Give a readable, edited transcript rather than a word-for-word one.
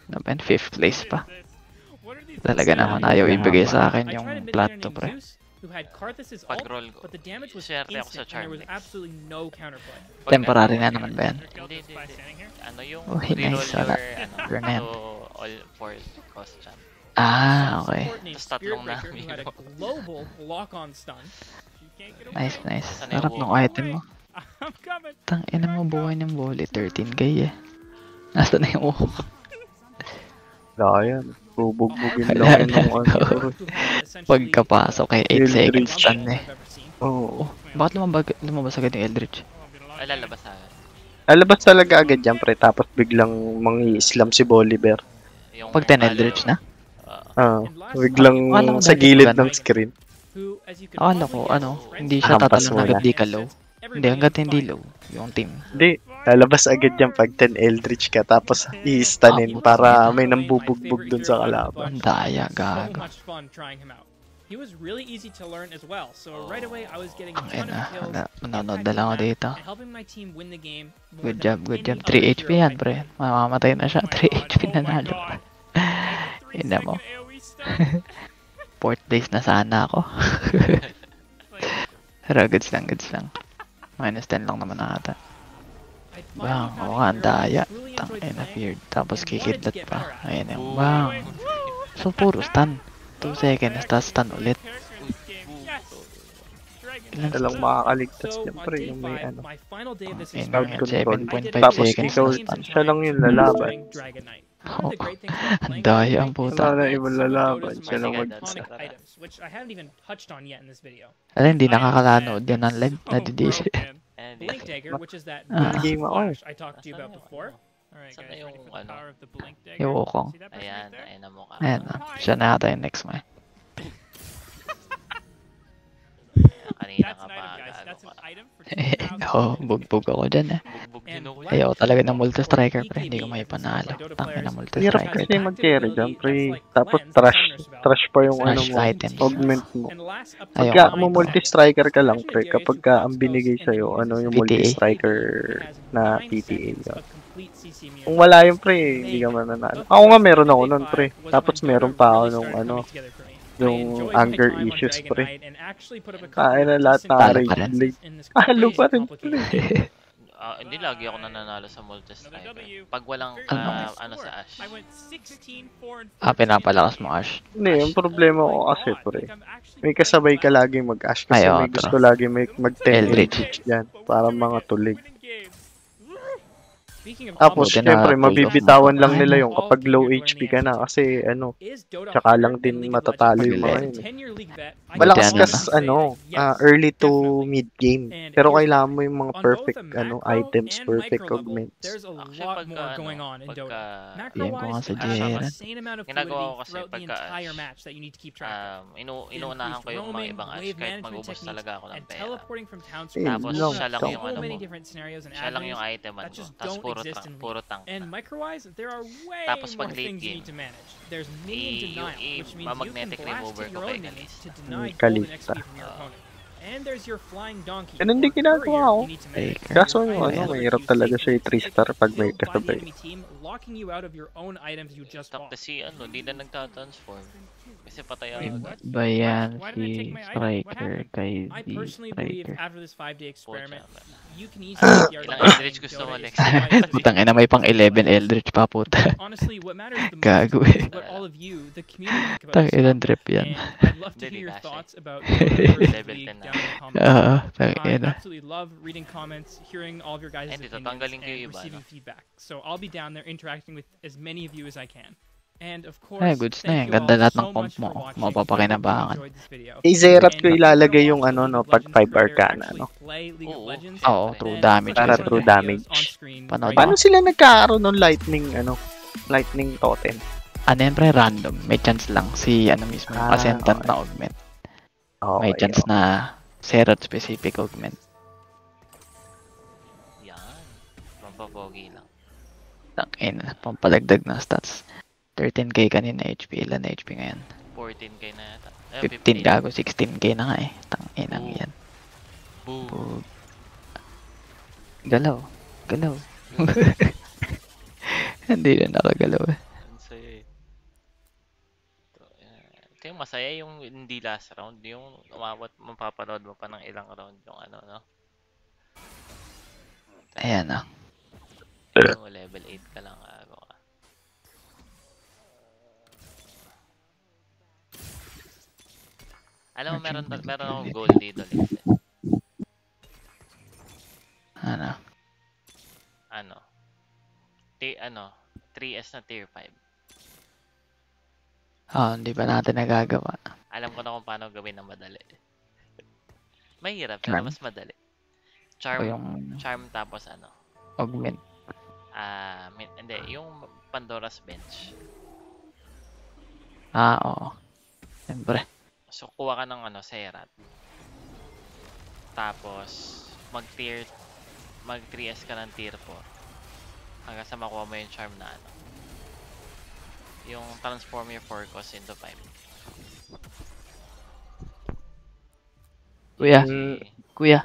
Naman, 5th place pa. Talaga naman ayaw ibigay sa akin yung plato, pre. Pag-roll ko, swerte ako sa charm next. Temporary nga naman ba yan? Hindi. Ano yung Oh, reroll nice. Wala. your, Grenade. to all 4 cost charm. Ah, okay. Tapos tatlong na Nice. Sarap ng item mo. Tangina mo, buhay ng bully. 13k eh. Nasa na yung uho? Wala yan. Bubugbugin lang yun ng ano. Pagkapasok kay 8 seconds stun eh. Oo. Bakit lumabas agad yung Eldritch? Ay, lalabas sa Alabas talaga agad yan, pre. Tapos biglang mangi-slam si Bolivar. yung Pag 10 Eldritch na? Biglang Akala ko sa dati gilid maganda. ng screen. Akala ko, hindi siya Hampas tatalon mo hanggat na. di ka low. Hindi, hanggat hindi low. Yung team. Hindi. Lalabas agad yan pag 10 Eldritch ka. Tapos i-stunin para may nambubugbog dun sa kalaban. Ang daya, gago. He was really easy to learn as well. So right away I was getting a Ang ton ina. of kills, Manonood na lang ako dito. and helping my team win the game. more Good than job. any 3 other HP hero yan, I pre. could. Mamamatay na siya. 3 HP nanalo. Ina mo. 4th place na sana ako. Pero goods lang. Minus 10 lang naman ata. Bang, oo nga, ang daya. Tangina, feared. Tapos kikidlat pa. Ayan yung bang. So, puro stun. 2 seconds, tapos stun ulit. Ilan Talang makakaligtas yan, pre. Yung may ano. Ayun, Crowd yan, control. 7.5 Tapos seconds ikaw, na stun. siya lang yung lalaban. Oh, ang daya ang puta. Wala na ibang lalaban. Siya lang mag-isa. Which I haven't even touched on yet in this video. Alam, hindi nakakalanood yan ng live. Nadidisi. And Blink Dagger, which is that Ah. boost Game ako flash I talked to you about before. Alright Saan guys, na ready yung for the ano? power of the Blink Dagger? Yung Wukong. See that person ayan, right there? ayan na mukha. Ayan, siya na ata yung next mo eh. Kanina That's ka an pa. item, guys. That's an Gago ka. item for Oo, bugbog ako dyan eh. Bugbog din ako. Ayaw talaga ng multi-striker, pre. Hindi ko may panalo. Tangin na Hirap multi-striker. kasi mag-carry dyan, pre. Tapos trash pa yung ano Trash mo. items. Augment mo. Ayaw Pagka ko. mo multi-striker ka lang, pre, kapag ka ang binigay sa'yo, ano yung PTA. multi-striker na PTA yun. Kung wala yung pre, hindi ka mananalo. Ako nga meron ako nun, pre. Tapos meron pa ako nung ano, yung anger issues, pre. Kaya na lahat Talo na pa rin. rage. Talo pa rin, pre. Hindi lagi ako nananalo sa multi-striker. Pag walang ano sa Ash. Pinapalakas mo, Ash. Hindi, yung problema ko kasi, pre. May kasabay ka lagi mag-ash kasi Ay, oo, may gusto lagi may mag-10 Eldritch. Eldritch dyan. Para mga tulig. Tapos, Tapos, Buti na syempre, pull off mabibitawan lang mo. nila yung kapag low HP ka na kasi, ano, tsaka lang din matatalo yung mga yun. Malakas Buti kas, ano, early to mid game. Pero kailangan mo yung mga perfect, ano, items, perfect augments. There's a Actually, lot pagka, more ano, going on in pagka, Dota. PM ko nga Macro-wise, sa you have Jera. a insane amount of Ginagawa ko fluidity kasi throughout the pagka entire Ash, match that you need to keep track of. inuunahan ko yung mga ibang Ash kahit mag-ubos talaga ako ng and pera. teleporting from town Eh, to Tapos no, siya lang so- yung ano many mo. different scenarios and Siya lang yung avenues iteman that mo. just Tapos don't exist in puro tank And na. micro-wise, there are way Tapos more pag late things you game, need to manage. There's minion denial, which means you can magnetic blast remover hit your ko kay own minions Kalista. to deny golden Kalista. XP from your opponent. And there's your flying donkey. Ganun din or ginagawa courier ko. you need to manage. Faker. Kaso Your yung items ano, will mahirap keep you talaga safe siya and 3-star pag may killed by the kasabay. enemy team, locking you out of your own items you just bought. Tapos si ano, di na nagtatransform. Kasi patay agad. Ba yan Why did I take si my item? What Striker happened? kay I Z personally believe Striker. after this 5-day experiment, Pucha. you can easily get the Ilang argument Eldritch saying gusto Dota mo, is Lex? divided Putang ina, may pang 11 Eldritch pa, puta. Honestly, what matters the Gago most eh. is what all of you, the community, think about Tang this. ilang trip yan. And I'd love to Hindi, hear your Dash, thoughts about Dota versus Level League 10 na. down in the comments. Tang I ina. absolutely love reading comments, hearing all of your guys' Hindi, opinions, tatanggalin ko yung and iba, receiving no? feedback. So I'll be down there interacting with as many of you as I can. And of course, Ay, goods na thank yan. you Ganda all lahat ng so comp much mo. for watching. Mapapakinabangan. I hope you enjoyed this video. Kay Zerat ko And if you ilalagay wanna yung watch ano, League no, of pag Legends 5 creator arcana, actually no? play League of Oo. Legends, Oo, Siyempre. true then damage. put Para one of true the videos damage. on screen Panood right mo. Paano sila nagkakaroon ng lightning totem? Ano yan, pre? Random. May chance lang. Si ano mismo, yung Ah, ascendant okay. na augment. Okay, May chance okay. na Serot specific augment. Yan. Pampapogi lang. Tangina, pampalagdag ng stats. 13k kanina HP. Ilan na HP ngayon? 14k na yata. 15 gago, 16k na nga eh. Tanginang Boom. yan. Boom. Pug. Galaw. Galaw. Hindi na nakagalaw eh. Ito yung masaya yung hindi last round. Yung umabot, mapapanood mo pa ng ilang round yung ano, no? Ayan na. Yung level 8 ka lang agaw ka. Alam mo, meron akong goal dito, Lindsay. Ano? Ano? 3S na tier 5. Hindi pa natin nagagawa. Alam ko na kung paano gawin ng madali. Mahirap, pero Charm? mas madali. O yung Charm tapos ano? augment. Hindi, yung Pandora's Bench. Oo. Siyempre. So, kuha ka ng ano, Serat. Tapos, mag 3S ka ng tier 4. Hanggang sa makuha mo yung charm na ano. Yung transform your focus into 5. Kuya. Si- Kuya.